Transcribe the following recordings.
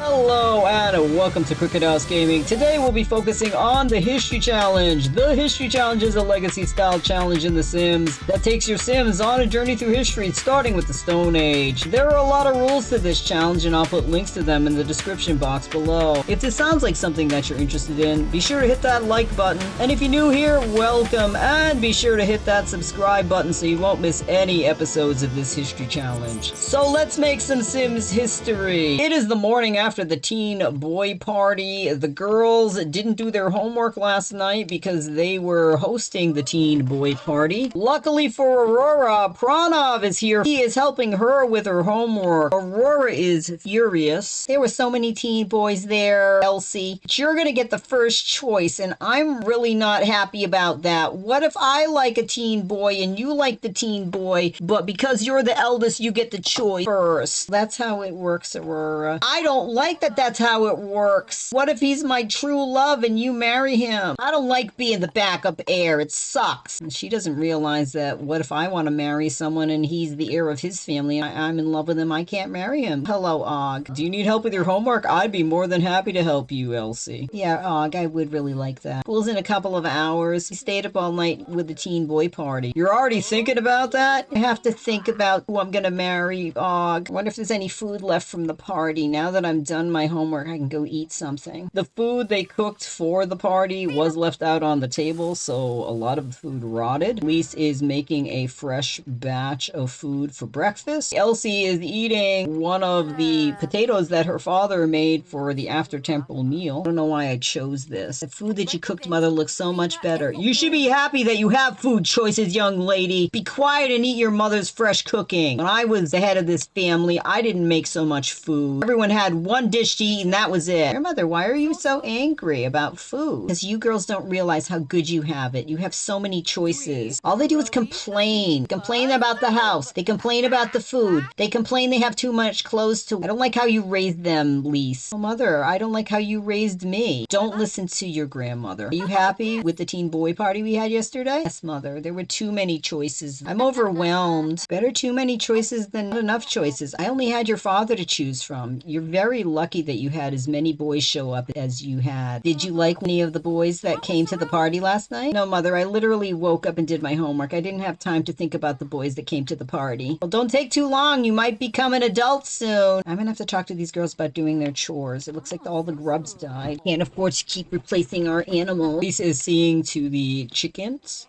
Hello and welcome to Cricket Gaming. Today we'll be focusing on the History Challenge. The History Challenge is a legacy-style challenge in The Sims that takes your Sims on a journey through history, starting with the Stone Age. There are a lot of rules to this challenge, and I'll put links to them in the description box below. If this sounds like something that you're interested in, be sure to hit that like button. And if you're new here, welcome, and be sure to hit that subscribe button so you won't miss any episodes of this History Challenge. So let's make some Sims history. It is the morning after the teen boy party. The girls didn't do their homework last night because they were hosting the teen boy party. Luckily for Aurora, Pranav is here. He is helping her with her homework. Aurora is furious. There were so many teen boys there, Elsie. But you're gonna get the first choice, and I'm really not happy about that. What if I like a teen boy and you like the teen boy, but because you're the eldest, you get the choice first? That's how it works, Aurora. I don't like that that's how it works. What if he's my true love and you marry him? I don't like being the backup heir. It sucks. And she doesn't realize that what if I want to marry someone and he's the heir of his family and I'm in love with him, I can't marry him. Hello, Og. Do you need help with your homework? I'd be more than happy to help you, Elsie. Yeah, Og, I would really like that. School's in a couple of hours. We stayed up all night with the teen boy party. You're already thinking about that? I have to think about who I'm gonna marry, Og. I wonder if there's any food left from the party. Now that I'm done my homework, I can go eat something. The food they cooked for the party was left out on the table, so a lot of the food rotted. Lise is making a fresh batch of food for breakfast. Elsie is eating one of the potatoes that her father made for the after temple meal. I don't know why I chose this. The food that you cooked, Mother, looks so much better. You should be happy that you have food choices, young lady. Be quiet and eat your mother's fresh cooking. When I was the head of this family, I didn't make so much food. Everyone had one dish to eat and that was it. Your mother, why are you so angry about food? Because you girls don't realize how good you have it. You have so many choices. All they do is complain. Complain about the house. They complain about the food. They complain they have too much clothes to wear. I don't like how you raised them, Lise. Oh, Mother, I don't like how you raised me. Don't listen to your grandmother. Are you happy with the teen boy party we had yesterday? Yes, Mother. There were too many choices. I'm overwhelmed. Better too many choices than not enough choices. I only had your father to choose from. You're very lucky that you had as many boys show up as you had. Did you like any of the boys that came to the party last night? No, Mother, I literally woke up and did my homework. I didn't have time to think about the boys that came to the party. Well, don't take too long. You might become an adult soon. I'm gonna have to talk to these girls about doing their chores. It looks like all the grubs died. Can't afford to keep replacing our animals. Lisa is seeing to the chickens.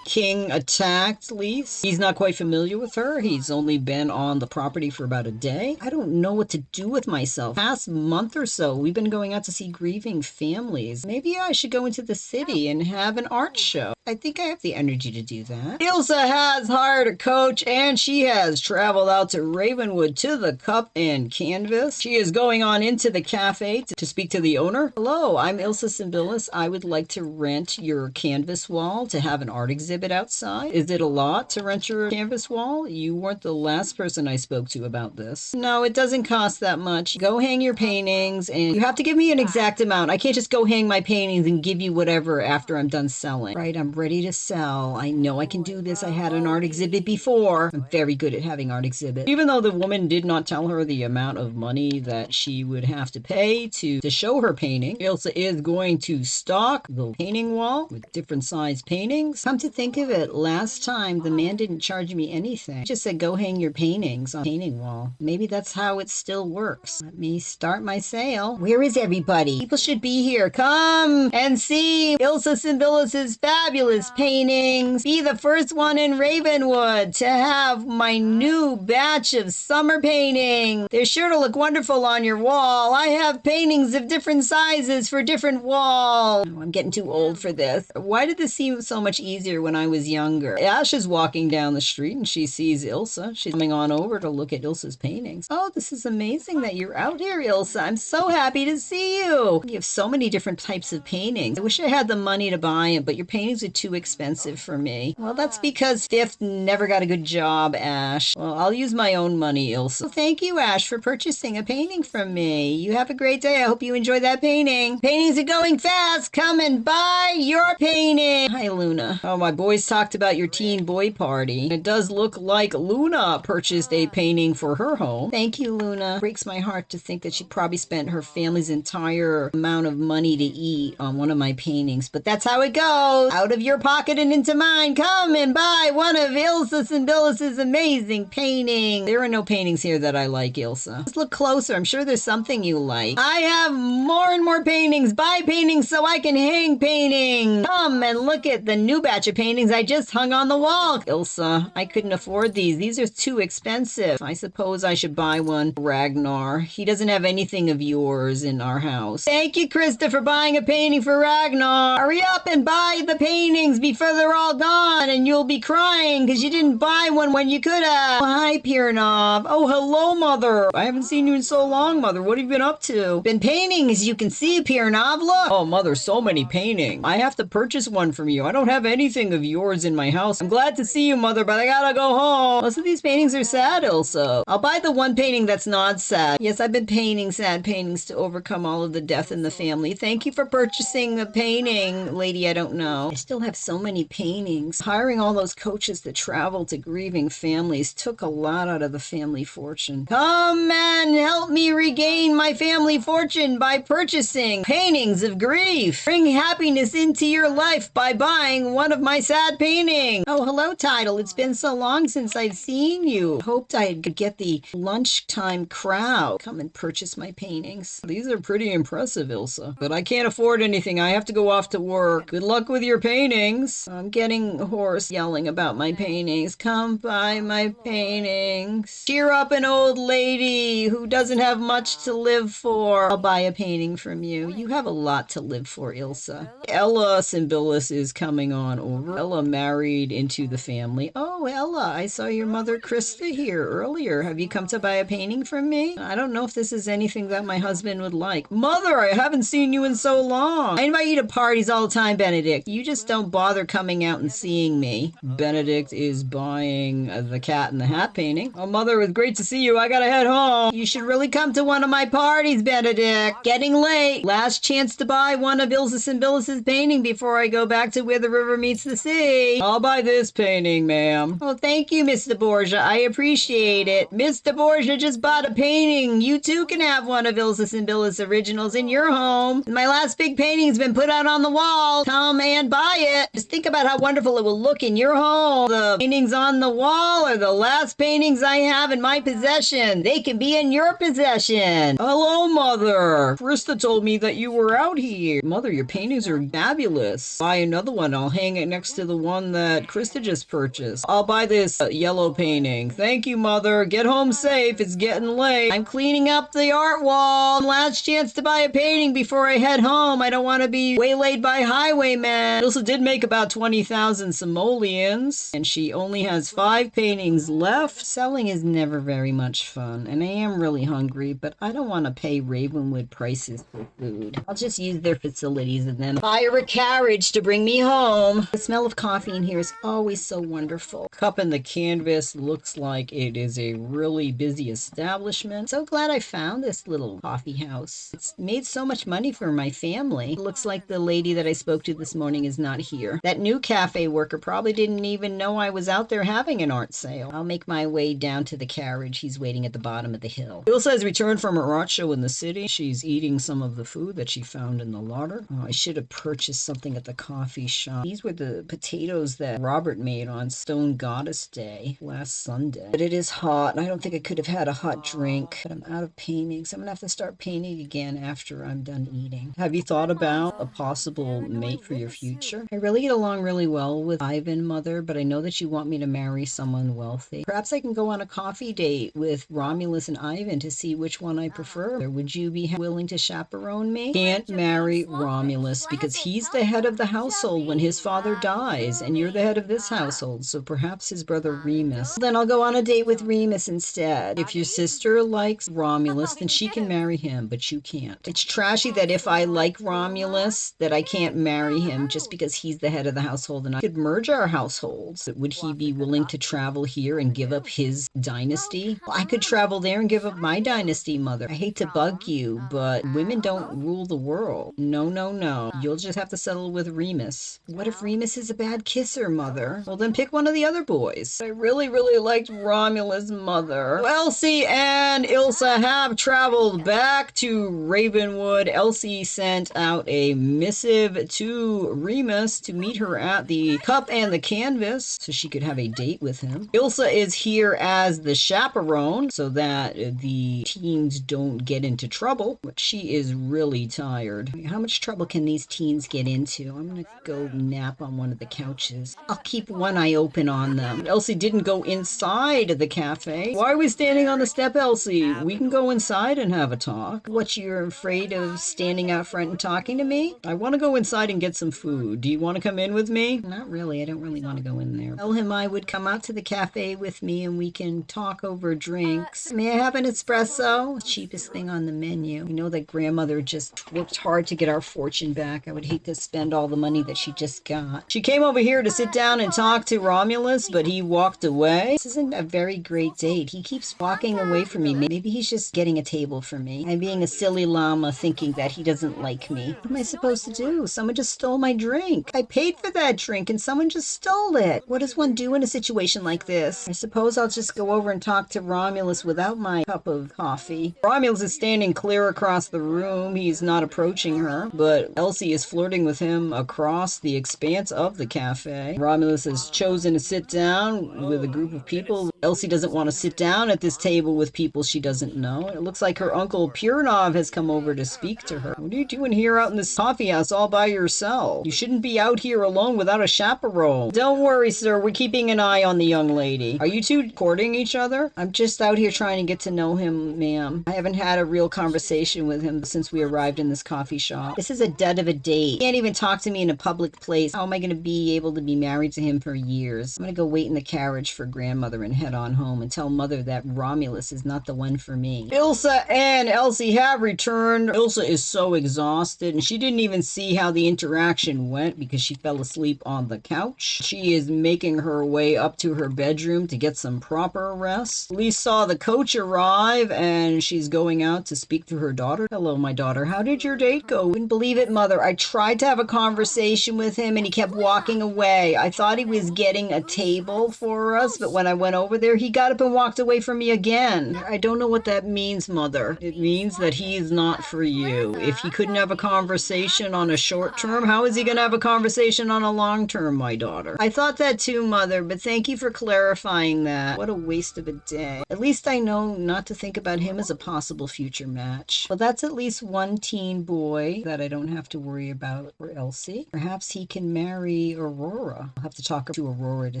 King attacked Lise. He's not quite familiar with her. He's only been on the property for about a day. I don't know what to do with myself. Past month or so, we've been going out to see grieving families. Maybe I should go into the city and have an art show. I think I have the energy to do that. Ilsa has hired a coach and she has traveled out to Ravenwood to the Cup and Canvas. She is going on into the cafe to speak to the owner. Hello, I'm Ilsa Symbilis. I would like to rent your canvas wall to have an art exhibit outside. Is it a lot to rent your canvas wall? You weren't the last person I spoke to about this. No, it doesn't cost that much. Go hang your paintings and you have to give me an exact amount. I can't just go hang my paintings and give you whatever after I'm done selling. Right, I'm ready to sell. I know I can do this. I had an art exhibit before. I'm very good at having art exhibits. Even though the woman did not tell her the amount of money that she would have to pay to show her painting, Ilsa is going to stock the painting wall with different size paintings. Come to think of it, last time the man didn't charge me anything. He just said go hang your paintings on the painting wall. Maybe that's how it still works. Let me start my sale. Where is everybody? People should be here. Come and see Ilsa Symbilis' fabulous paintings. Be the first one in Ravenwood to have my new batch of summer painting. They're sure to look wonderful on your wall. I have paintings of different sizes for different walls. Oh, I'm getting too old for this. Why did this seem so much easier when I was younger? Ash is walking down the street and she sees Ilsa. She's coming on over to look at Ilsa's paintings. Oh, this is amazing that you're out here, Ilsa. I'm so happy to see you. You have so many different types of paintings. I wish I had the money to buy them, but your paintings are too expensive for me. Well, that's because Fifth never got a good job, Ash. Well, I'll use my own money, Ilsa. Well, thank you, Ash, for purchasing a painting from me. You have a great day. I hope you enjoy that painting. Paintings are going fast. Come and buy your painting. Hi, Luna. Oh, my Boys talked about your teen boy party. It does look like Luna purchased a painting for her home. Thank you, Luna. Breaks my heart to think that she probably spent her family's entire amount of money to eat on one of my paintings. But that's how it goes. Out of your pocket and into mine. Come and buy one of Ilsa Symbilis's amazing paintings. There are no paintings here that I like, Ilsa. Let's look closer. I'm sure there's something you like. I have more and more paintings. Buy paintings so I can hang paintings. Come and look at the new batch of paintings I just hung on the wall. Ilsa, I couldn't afford these. These are too expensive. I suppose I should buy one for Ragnar. He doesn't have anything of yours in our house. Thank you, Krista, for buying a painting for Ragnar. Hurry up and buy the paintings before they're all gone and you'll be crying because you didn't buy one when you could have. Hi, Piernov. Oh, hello, Mother. I haven't seen you in so long, Mother. What have you been up to? Been painting, as you can see, Piernov. Look. Oh, Mother, so many paintings. I have to purchase one from you. I don't have anything of yours in my house. I'm glad to see you, Mother, but I gotta go home. Most of these paintings are sad, Ilsa. I'll buy the one painting that's not sad. Yes, I've been painting sad paintings to overcome all of the death in the family. Thank you for purchasing the painting, lady I don't know. I still have so many paintings. Hiring all those coaches to travel to grieving families took a lot out of the family fortune. Come and help me regain my family fortune by purchasing paintings of grief. Bring happiness into your life by buying one of my sad paintings. Oh, hello, Tidal. It's been so long since I've seen you. Hoped I could get the lunchtime crowd. Come and purchase my paintings. These are pretty impressive, Ilsa. But I can't afford anything. I have to go off to work. Good luck with your paintings. I'm getting hoarse yelling about my paintings. Come buy my paintings. Cheer up an old lady who doesn't have much to live for. I'll buy a painting from you. You have a lot to live for, Ilsa. Ella Symbilis is coming on over. Ella married into the family. Oh, Ella, I saw your mother Krista here earlier. Have you come to buy a painting from me? I don't know if this is anything that my husband would like. Mother, I haven't seen you in so long. I invite you to parties all the time, Benedict. You just don't bother coming out and seeing me. Benedict is buying the Cat in the Hat painting. Oh, Mother, it was great to see you. I gotta head home. You should really come to one of my parties, Benedict. Getting late. Last chance to buy one of Ilsa Symbilis's painting before I go back to where the river meets the sea. I'll buy this painting, ma'am. Oh, thank you, Mr. Borgia. I appreciate it. Mr. Borgia just bought a painting. You too can have one of Ilsa Symbilis originals in your home. My last big painting's been put out on the wall. Come and buy it. Just think about how wonderful it will look in your home. The paintings on the wall are the last paintings I have in my possession. They can be in your possession. Hello, Mother. Krista told me that you were out here. Mother, your paintings are fabulous. Buy another one. I'll hang it next to the one that Krista just purchased. I'll buy this yellow painting. Thank you, Mother. Get home safe. It's getting late. I'm cleaning up the art wall. Last chance to buy a painting before I head home. I don't want to be waylaid by highwaymen. Ilsa did make about 20,000 simoleons, and she only has 5 paintings left. Selling is never very much fun, and I am really hungry, but I don't want to pay Ravenwood prices for food. I'll just use their facilities and then hire a carriage to bring me home. The smell of coffee in here is always so wonderful. Cup in the canvas looks like it is a really busy establishment. So glad I found this little coffee house. It's made so much money for my family. It looks like the lady that I spoke to this morning is not here. That new cafe worker probably didn't even know I was out there having an art sale. I'll make my way down to the carriage. He's waiting at the bottom of the hill. Ilsa has returned from her art show in the city. She's eating some of the food that she found in the larder. Oh, I should have purchased something at the coffee shop. These were the potatoes that Robert made on Stone Goddess Day last Sunday. But it is hot, and I don't think I could have had a hot drink. But I'm out of paintings. I'm gonna have to start painting again after I'm done eating. Have you thought about a possible mate for your future? I really get along really well with Ivan, Mother, but I know that you want me to marry someone wealthy. Perhaps I can go on a coffee date with Romulus and Ivan to see which one I prefer. Or would you be willing to chaperone me? Can't marry Romulus because he's the head of the household when his father dies, and you're the head of this household, so perhaps perhaps his brother Remus. Then I'll go on a date with Remus instead. If your sister likes Romulus, then she can marry him, but you can't. It's trashy that if I like Romulus, that I can't marry him just because he's the head of the household and I could merge our households. Would he be willing to travel here and give up his dynasty? Well, I could travel there and give up my dynasty, mother. I hate to bug you, but women don't rule the world. No, no, no. You'll just have to settle with Remus. What if Remus is a bad kisser, mother? Well, then pick one of the other boys. I really, really liked Romulus, mother. Elsie and Ilsa have traveled back to Ravenwood. Elsie sent out a missive to Remus to meet her at the Cup and the Canvas so she could have a date with him. Ilsa is here as the chaperone so that the teens don't get into trouble, but she is really tired. How much trouble can these teens get into? I'm gonna go nap on one of the couches. I'll keep one eye open on them. Elsie didn't go inside the cafe. Why are we standing on the step, Elsie? We can go inside and have a talk. What, you're afraid of standing out front and talking to me? I want to go inside and get some food. Do you want to come in with me? Not really. I don't really want to go in there. Tell him I would come out to the cafe with me and we can talk over drinks. May I have an espresso? Cheapest thing on the menu. You know that grandmother just worked hard to get our fortune back. I would hate to spend all the money that she just got. She came over here to sit down and talk to Romulus, but he walked away. This isn't a very great date. He keeps walking away from me. Maybe he's just getting a table for me. I'm being a silly llama thinking that he doesn't like me. What am I supposed to do? Someone just stole my drink. I paid for that drink and someone just stole it. What does one do in a situation like this? I suppose I'll just go over and talk to Romulus without my cup of coffee. Romulus is standing clear across the room. He's not approaching her, but Elsie is flirting with him across the expanse of the cafe. Romulus has chosen to sit down with a group of people. Elsie doesn't want to sit down at this table with people she doesn't know. It looks like her uncle Purnov has come over to speak to her. What are you doing here out in this coffee house all by yourself? You shouldn't be out here alone without a chaperone. Don't worry, sir. We're keeping an eye on the young lady. Are you two courting each other? I'm just out here trying to get to know him, ma'am. I haven't had a real conversation with him since we arrived in this coffee shop. This is a dud of a date. He can't even talk to me in a public place. How am I going to be able to be married to him for years? I'm going to go wait in the carriage for grandmother and head on home and tell mother that Romulus is not the one for me. Ilsa and Elsie have returned. Ilsa is so exhausted and she didn't even see how the interaction went because she fell asleep on the couch. She is making her way up to her bedroom to get some proper rest. Elise saw the coach arrive and she's going out to speak to her daughter. Hello, my daughter. How did your date go? Wouldn't believe it, mother. I tried to have a conversation with him and he kept walking away. I thought he was getting a table for us, but when I went over there, he got up and walked away from me again. I don't know what that means, mother. It means that he is not for you. If he couldn't have a conversation on a short term, how is he going to have a conversation on a long term, my daughter? I thought that too, mother, but thank you for clarifying that. What a waste of a day. At least I know not to think about him as a possible future match. Well, that's at least one teen boy that I don't have to worry about for Elsie. Perhaps he can marry Aurora. I'll have to talk to Aurora to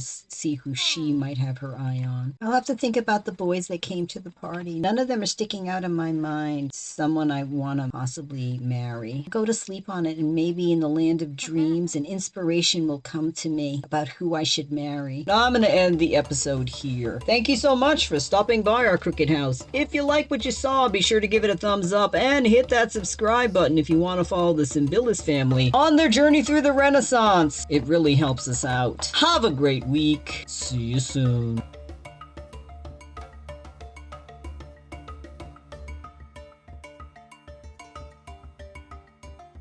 see who she might have her eye on. I'll have to think about the boys that came to the party. None of them are sticking out in my mind. Someone I want to possibly marry. Go to sleep on it and maybe in the land of dreams an inspiration will come to me about who I should marry. Now I'm going to end the episode here. Thank you so much for stopping by our Crooked House. If you like what you saw, be sure to give it a thumbs up and hit that subscribe button if you want to follow the Symbilis family on their journey through the Renaissance. It really helps us out. Have a great week. See you soon.